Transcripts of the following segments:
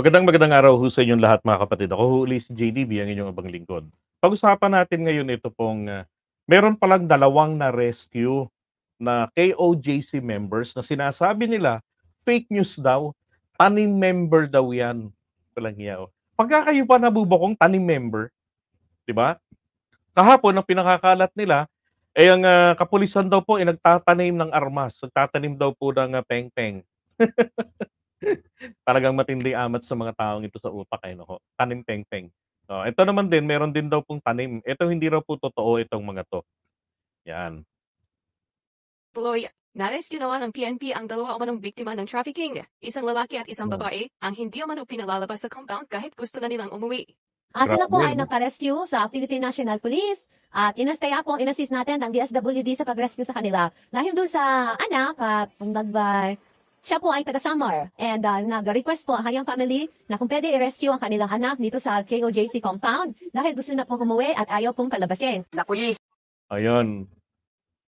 Magandang araw ho sa inyong lahat mga kapatid. Ako ho uli si JDB, ang inyong abang lingkod. Pag-usapan natin ngayon ito pong meron palang dalawang na rescue na KOJC members na sinasabi nila fake news daw, tanim member daw yan. Walang hiya. Pagka kayo pa nabubukong tanim member, di ba? Kahapon ang pinakakalat nila ay ang kapulisan daw po ay nagtatanim ng armas, nagtatanim daw po ng peng-peng. Talagang matindi amat sa mga taong ito sa utak eh, naku. Tanim peng-peng. Ito naman din, meron din daw pong tanim. Ito hindi raw po totoo itong mga 'to. Yan. Tuloy, na-rescue naman ng PNP ang dalawa umanong biktima ng trafficking, isang lalaki at isang babae, ang hindi umano pinalalabas sa compound kahit gusto na nilang umuwi. Sila po Grabe, ay no? nagpa-rescue sa Philippine National Police at kaya po inassist natin ang DSWD sa pag-rescue sa kanila. Dahil doon sa anak at siya po ay taga-Samar and nag-request po ang kanyang family na kung pwede i-rescue ang kanilang anak dito sa KOJC compound dahil gusto na pong umuwi at ayaw pong palabasin. The police. Ayun.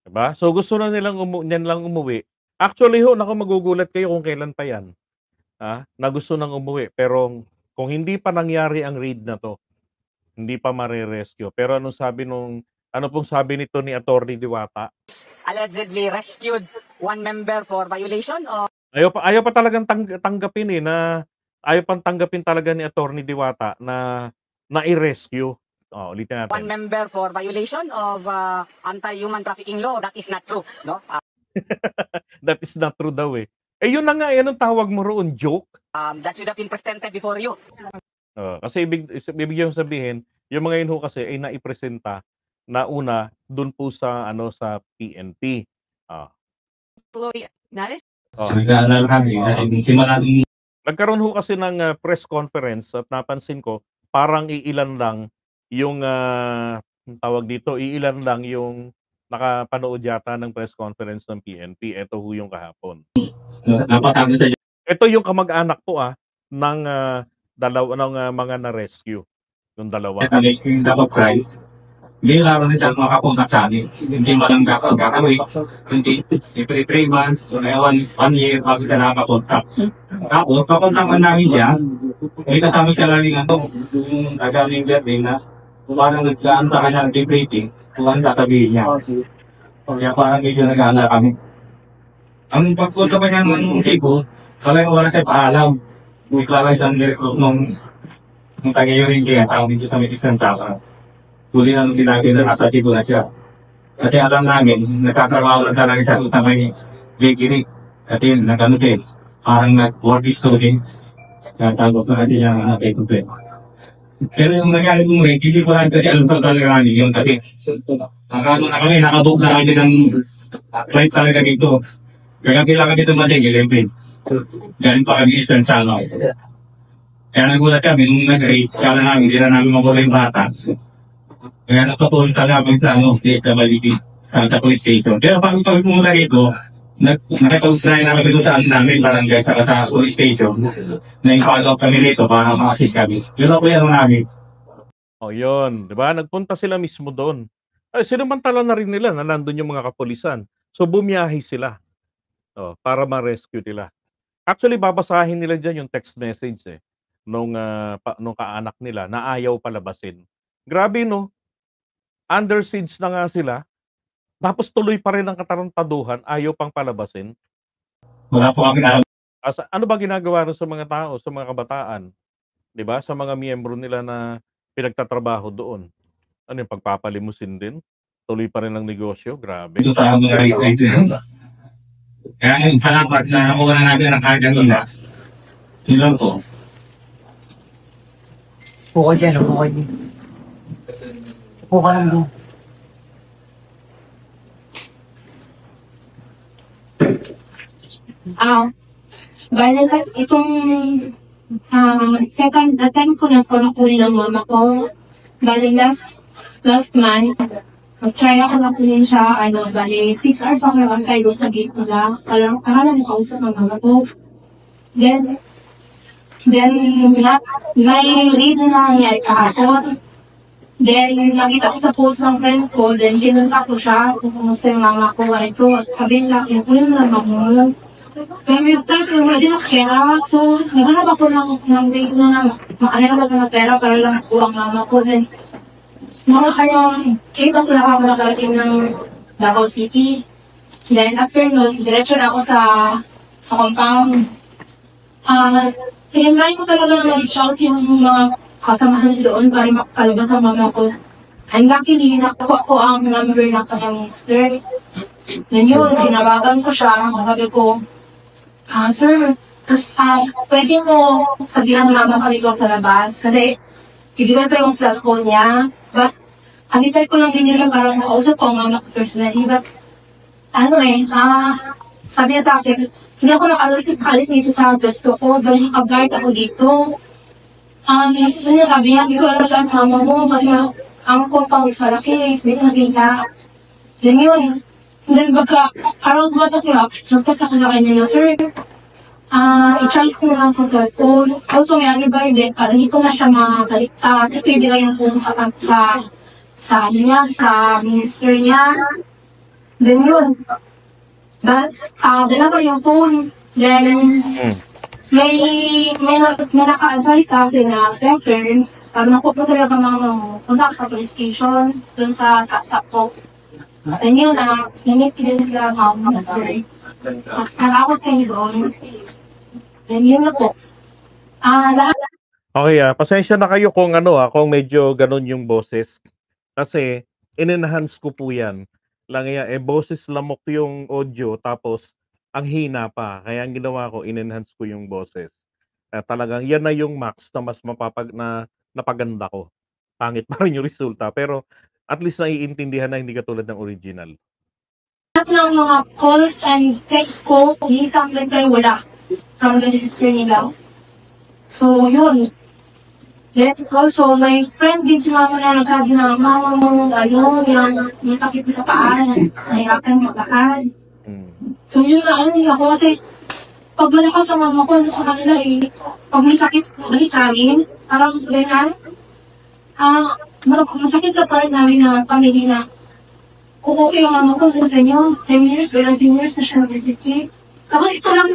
Diba? So gusto na niyan lang umuwi. Actually ho, naku magugulat kayo kung kailan pa yan. Na gusto nang umuwi. Pero kung hindi pa nangyari ang raid na to, hindi pa mare-rescue. Pero ano pong sabi nito ni Attorney Diwata? Allegedly rescued one member for violation of Ayaw pa talagang tanggapin na ayaw pang tanggapin talaga ni Attorney Diwata na i-rescue. Ulitin one natin. member for violation of anti-human trafficking law. That is not true, no? That is not true daw eh. Yun na nga, anong tawag mo roon? Joke? That should have been presented before you. Kasi ibig yung sabihin, yung mga yun ho kasi ay naipresenta na una dun po sa sa PNP. Tuloy, Nagkaroon ho kasi ng press conference at napansin ko parang iilan lang yung tawag dito, iilan lang yung nakapanood yata ng press conference ng PNP. Ito ho yung kahapon. Ito yung kamag-anak po ng dalawa ng mga na-rescue. Yung dalawa. Hindi laro na siya makapunta sa amin. Hindi malang gagawin. Hindi, every 3 months, or 1 year, bago siya nakapunta. Tapos, papunta man namin siya, may kasama siya lagi nga ito, yung tagaling birthday na, parang nagkaan sa kanya ng debating, kung ano sasabihin niya. Kaya parang medyo nag-aala kami. Ang pagpunta pa niya ng Cebu, talagang wala siya paalam. Bigla lang isang direkto nung taga-yurin kaya sa amin sa Medicine Saka. Huli na nung sinabi na nasa Cebu na siya. Kasi alam namin, nagkatrabaho lang talaga siya sa may bakery. At yun, nag-ano din, parang nag-work student. Natagok na natin yung nakay-tupin. Pero yung nangyari kong rate, hindi ko lang kasi alam ko talaga namin yung tabi. Nakabook na kami ng flight talaga dito. Kaya kailangan dito mating 11. Galing pa kami Eastern Sano. Kaya nagulat kami, nung nag-rate, kala namin, hindi na namin makuha yung bata. Kaya nagpapunta namin sa DSWD, sa police station. Pero pag pumunta rito, nakipag-try na kami doon sa namin, barangay, saka sa police station, na i-follow up kami rito para ma-assist kami. Yun ako yan namin. Yun. Diba? Nagpunta sila mismo doon. Sinamantala na rin nila na nandun yung mga kapulisan. So bumiyahe sila para ma-rescue nila. Actually, babasahin nila dyan yung text message nung kaanak nila na ayaw palabasin. Grabe no? Under siege na nga sila. Tapos tuloy pa rin ang katarantaduhan, ayaw pang palabasin. Wala po kami alam. Ano ba ginagawa rin sa mga tao, sa mga kabataan? 'Di ba? Sa mga miyembro nila na pinagtatrabaho doon. Ano yung pagpapalimusin din? Tuloy pa rin ang negosyo, grabe. Ito sa mga rito. Kaya yung salamat na nakuha na natin ang kanina. Yun lang po. Buka dyan, buka dyan. Buka lang dyan. Bale, itong second attempt ko na kunin ng mama ko. Bale, last month, nag-try ako na kunin siya, bale, 6 hours ako nag-antay doon sa gate nila. Akala mo kausap ng mama ko. Then, may read na nangyari kahapon. Then, nakita ko sa post ng friend ko, then tinunta ko siya kung kumusta yung mama ko. Ito, sabihin sa akin, kunin mo na mo. Pero yung time, wala din ako pera. So, naghanap ako ng date na makahanap ako ng pera para lang kuha ang mama ko. Then, mga around 8 o'clock ako nakarating ng Davao City. Then, after nun, diretso na ako sa compound. Tinimay ko talaga na mag-reach out yung mga kasamahan doon para makalabas ang mama ko. And luckily, nakuha ko ang number ng kanyang mister. Then yun, tinawagan ko siya. Sabi ko, sir, pwede mo sabihan mama kami ko sa labas. Kasi, ibigay ko yung cellphone niya. But, anitay ko lang din siya parang makausap ko ang mama ko personally. But, sabi niya sa akin, hindi ako nakalis dito sa gusto ko. Dahil naka-guard ako dito. Sabi niya, hindi ko alam saan mama mo. Kasi ang compound is malaki. Hindi ko nakita. Then yun. Then around 1 o'clock, nagtext ako na kanya na, sir, i-charge ko na lang sa cellphone. Also, may alibay din, para hindi ko na siya makakalik. Ito yung nila yung phone sa minister niya. Then yun. Dala ko yung phone. Then, may naka-advise sa akin na refer. Nakupo talaga punta sa police station, dun sa saksak ko. Then yun, hinipin din sila mga sir. At nalakot kayo doon. Then yun na po. Lahat. Okay, pasensya na kayo kung kung medyo ganun yung boses. Kasi, in-enhance ko po yan. Boses lamok yung audio, tapos, ang hina pa. Kaya ang ginawa ko, in-enhance ko yung boses. Talagang, yan na yung max na mas napaganda ko. Pangit pa rin yung resulta. Pero, at least naiintindihan na hindi katulad ng original. Lahat ng mga calls and text ko, kung isang reply, wala. From the minister nila. So, yun. Then, also, may friend din si mama na nagsabi na, mama mo, yung masakit sa paa, nahirapan maglakad. So, yun na, ako kasi, pag malakas sa mama ko, sa kanila pag may sakit, ulit sa amin, parang ganyan, masakit sa part namin na pamilya na, kung okay yung mama ko sa inyo, 10 years, 11 years na siya nagsisipit. Kapag ito lang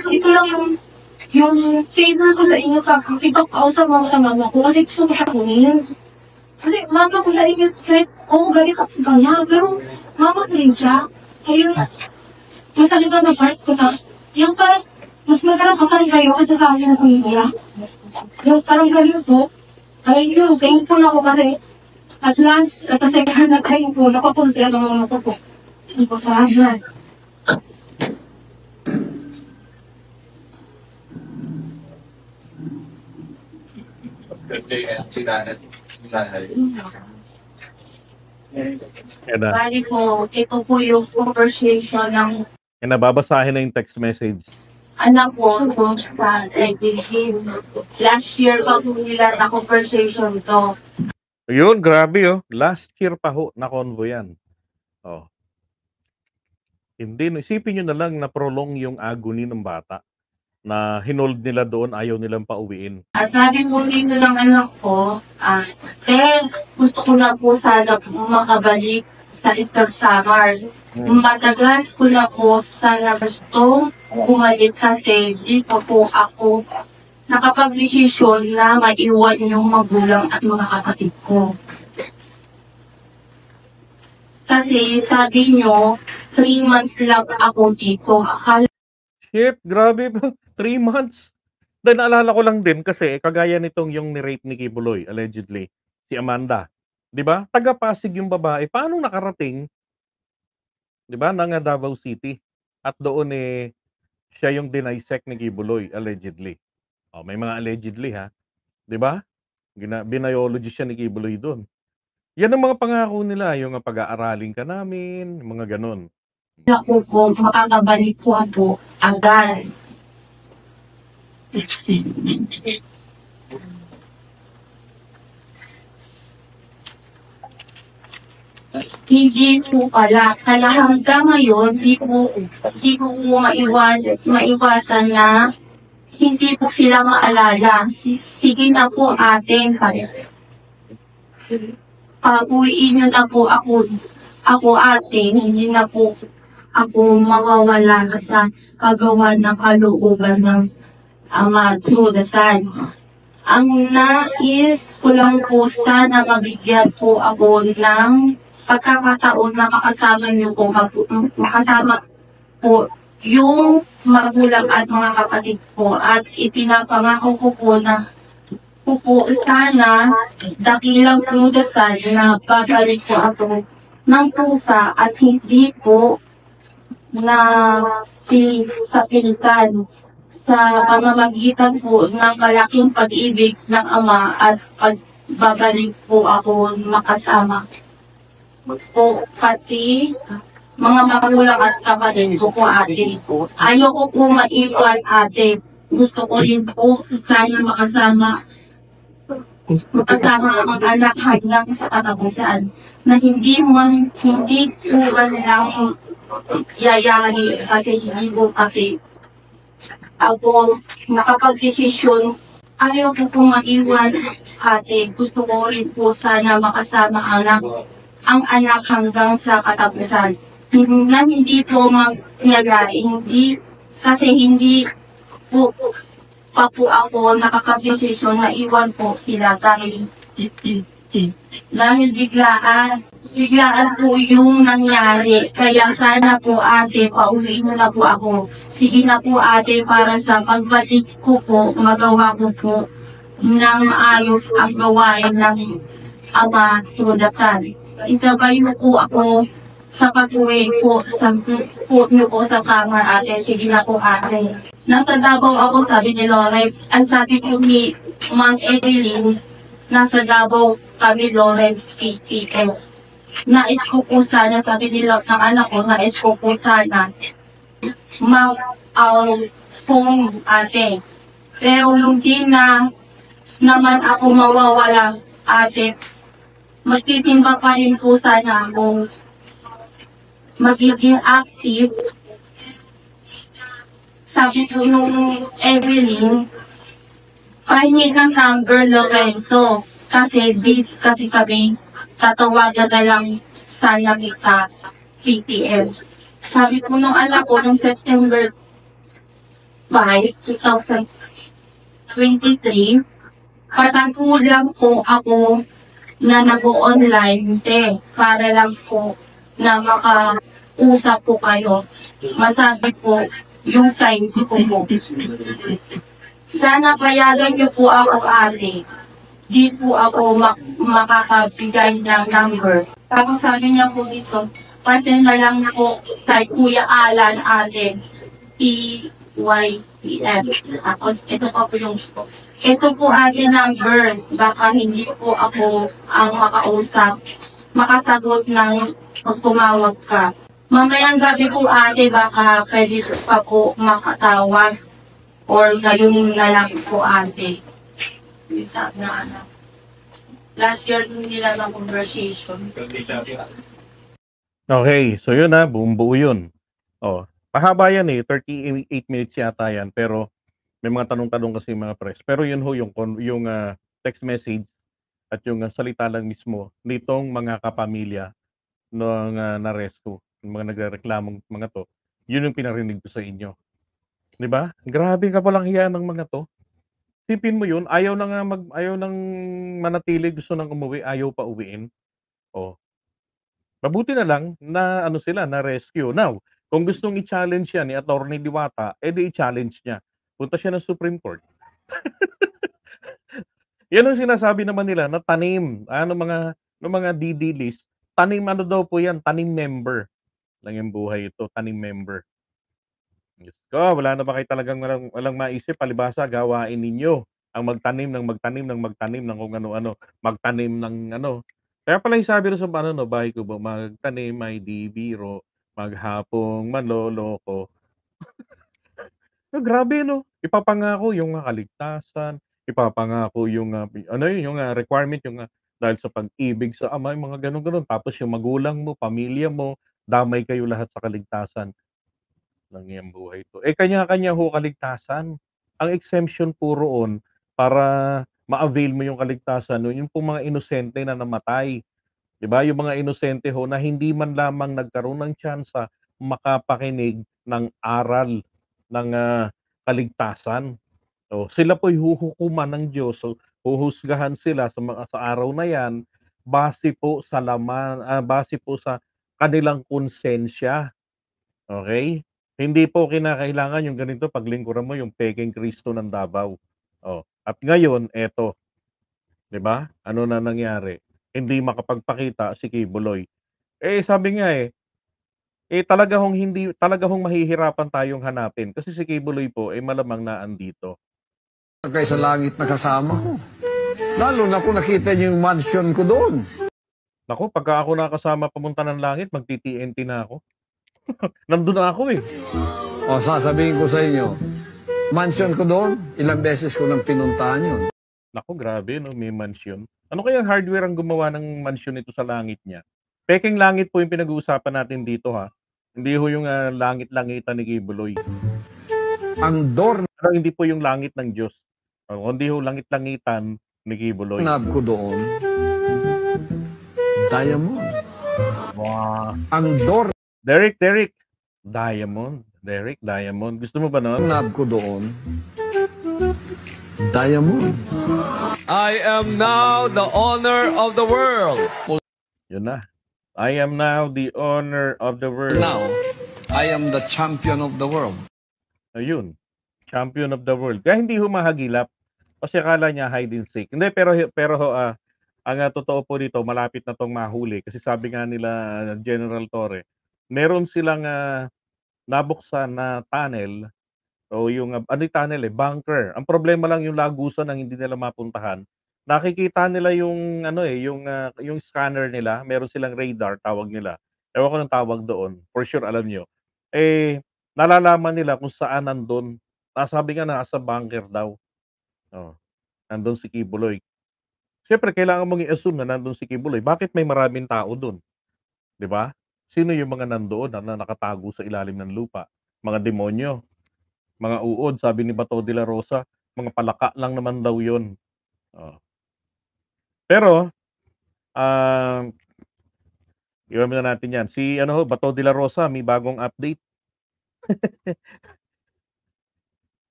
yung favor ko sa inyo, ipagpausap mo sa mama ko, kasi gusto ko siya kunin. Kasi mama ko siya, kahit galit ako sa kanya, pero mama ko rin siya. Ayun, masakit lang sa part ko na, yung parang, mas magkarapakan kayo kasi sa akin na pamilya. Yung parang ganyan po, ay yun, thankful ako kasi at last, at the second na time po, nakapunta ang mga mata po. Hindi ko sa akin. Bali po, ito po yung conversation ng Babasahin na yung text message. anak ko sa IBG. Last year pa po nila na conversation to. Yun, grabe Last year pa na convo yan. Hindi, isipin nyo na lang na prolong yung agony ng bata. Na hinold nila doon, ayaw nilang pauwiin. Sabi mo nito ng anak ko, gusto ko na po sana makabalik sa Easter Summer. Matagal ko na po sana gusto bumalik kasi di pa po ako nakapag-desisyon na maiwan yung magulang at mga kapatid ko. Kasi sabi nyo, 3 months lang ako dito. Shit, grabe ba? 3 months? Then naalala ko lang din kasi kagaya nitong yung ni-rape ni Kibuloy, allegedly, si Amanda. 'Di ba? Taga-Pasig yung babae. Paano nakarating? 'Di ba? Ng Davao City. At doon siya yung dinisect ni Kibuloy, allegedly. May mga allegedly 'Di ba? Binology siya ni Kibuloy doon. Yan ang mga pangako nila, yung pag-aaralin ka namin, mga ganon. Ako po, makakabalik po ako agad. Hindi po pala. Kaya hanggang ngayon, di ko maiwasan na hindi po sila maalala. Sige na po ate. Uwiin nyo na po ako ate. Hindi na po ako mawawala sa paggawa ng kalooban ng Ama through the Son. Ang nais ko lang po sana mabigyan po ako ng pagkakataon na makasama niyo po, makasama po yung magulang at mga kapatid ko at ipinapangako ko po na po sana dakilang through the Son na babalik po ako ng pusa at hindi po na sa pilitan sa pamamagitan po ng malaking pag-ibig ng Ama at pagbabalik po ako makasama po pati mga magulang at kapatid ko po ate. Ayoko po maiwan ate. Gusto ko rin po sana makasama ang anak hanggang sa katapusan na hindi po man lang yayanin kasi hindi po kasi ako nakapag-desisyon. Ayaw ko po maiwan ate. Gusto ko rin po sana makasama ang anak hanggang sa katapusan. Na hindi po mangyayari. Hindi po pa po ako nakapag-desisyon na iwan po sila dahil biglaan po yung nangyari. Kaya sana po ate, pauwiin mo na po ako. Sige na po ate, para sa pagbalik ko po, magawa ko po ng maayos ang gawain ng Ama through the Son. Isabay mo po ako sa pag-uwi po sa summer ate. Sige na po ate. Nasa Davao ako, sabi ni Lawrence. Ang sabi po ni Ma'am Evelyn, nasa Davao kami Lawrence PTF. Nais ko po sana, sabi nila ng anak ko, nais ko po sana phone ate. Pero hindi na naman ako mawawala ate. Magsisimba pa rin po sana akong magiging active. Sabi po nung Evelyn, pahingi ng number Lorenzo. Kasi busy kasi kami, tatawagan na lang sana kita PTM. Sabi po nung anak ko nung September 5, 2023, patago lang po ako na nag-online para lang po na makausap po kayo. Masabi po yung sign ko po. Sana payagan niyo po ako ate. Di po ako makakabigay ng number. Tapos sabi niya po dito, pasin na lang po kay Kuya Alan ate. EYPM. Tapos ito po yung ito po ate number. Baka hindi po ako ang makasagot ng pag tumawag ka. Mamayang gabi po ate, baka pwede pa po makatawag or ngayon na lang po ate. Sabi na anak. Last year nila ng conversation. Okay, so yun na, buong buo yun. Oh, pahaba yan 38 minutes yata yan, pero may mga tanong-tanong kasi mga press. Pero yun ho, yung text message at yung salita lang mismo nitong mga kapamilya ng na-rescue, yung mga nagrereklamong mga to, yun yung pinarinig ko sa inyo. Di ba? Grabe ka palang hiya ng mga to. Sipin mo yun, ayaw nang manatili, gusto nang umuwi, ayaw pa uwiin. Oh. Mabuti na lang na sila, na rescue. Now, kung gustong i-challenge yan ni Attorney Diwata, edi i-challenge niya. Punta siya ng Supreme Court. Yan ang sinasabi naman nila na tanim, mga DD list. Tanim daw po yan, tanim member. Lang yung buhay ito, tanim member. Diyos ko, wala na ba kayo talagang walang maisip, palibasa, gawain ninyo ang magtanim ng kung ano-ano, magtanim ng ano. Kaya pala yung sabi rin sa bahay ko ba, magtanim, may di biro, maghapong manloloko. No, grabe no, ipapangako yung kaligtasan, ipapangako yung requirement yung dahil sa pag-ibig sa Ama, yung mga ganun-ganun. Tapos yung magulang mo, pamilya mo, damay kayo lahat sa kaligtasan ng iyong buhay ito. Kanya-kanya ho kaligtasan. Ang exemption po roon para ma-avail mo yung kaligtasan, no, yung pong mga inosente na namatay. 'Di ba? Yung mga inosente ho na hindi man lamang nagkaroon ng tsansa makapakinig ng aral ng kaligtasan. So, sila po'y huhukuman ng Diyos. So, huhusgahan sila sa araw na yan base po sa base po sa kanilang konsensya. Okay? Hindi po kinakailangan yung ganito paglingkuran mo yung pekeng Kristo ng Davao. Oh, at ngayon eto, 'di ba? Ano na nangyari? Hindi makapagpakita si Kibuloy. Sabi nga talaga hong mahihirapan tayong hanapin kasi si Kibuloy po malamang na andito. Kay sa langit na kasama ko. Lalo na kung nakita niyo yung mansion ko doon. Naku, pagka ako nakasama papunta ng langit, magti-TNT na ako. Nandun na ako O sasabihin ko sa inyo, mansion ko doon, ilang beses ko nang pinuntahan yun. Naku, grabe no, may mansion. Ano kayang hardware ang gumawa ng mansion nito sa langit niya? Peking langit po yung pinag-uusapan natin dito ha. Hindi ho yung langit-langitan ni Kibuloy. Ang door Pero hindi po yung langit ng Diyos. Hindi ho langit-langitan ni Kibuloy. knob ko doon, diamond. Wow. Ang door Derek, Diamond. Derek, Diamond. Gusto mo ba nun? knob ko doon, diamond. I am now the owner of the world. Yun na. I am now the owner of the world. Now, I am the champion of the world. Ayun. Champion of the world. Kaya hindi humahagilap. Kasi akala niya hide and seek. Hindi, pero ang totoo po dito, malapit na tong mahuli. Kasi sabi nga nila, General Torre, meron silang nabuksan na tunnel. O yung, tunnel bunker. Ang problema lang yung lagusan ang hindi nila mapuntahan. Nakikita nila yung, yung scanner nila. Meron silang radar, tawag nila. Ewan ko ng tawag doon. For sure, alam nyo. Nalalaman nila kung saan nandun. Sabi nga nasa bunker daw. Oh, nandun si Kibuloy. Siyempre, kailangan mong i-assume na nandun si Kibuloy. Bakit may maraming tao dun? 'Di ba? Sino yung mga nandoon na nakatago sa ilalim ng lupa? Mga demonyo, mga uod, sabi ni Bato de la Rosa, mga palaka lang naman daw yun. Oh. Pero, iwan na natin yan. Si Bato de la Rosa, may bagong update.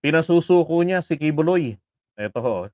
Pinasusuko niya si Kibuloy. Ito ho.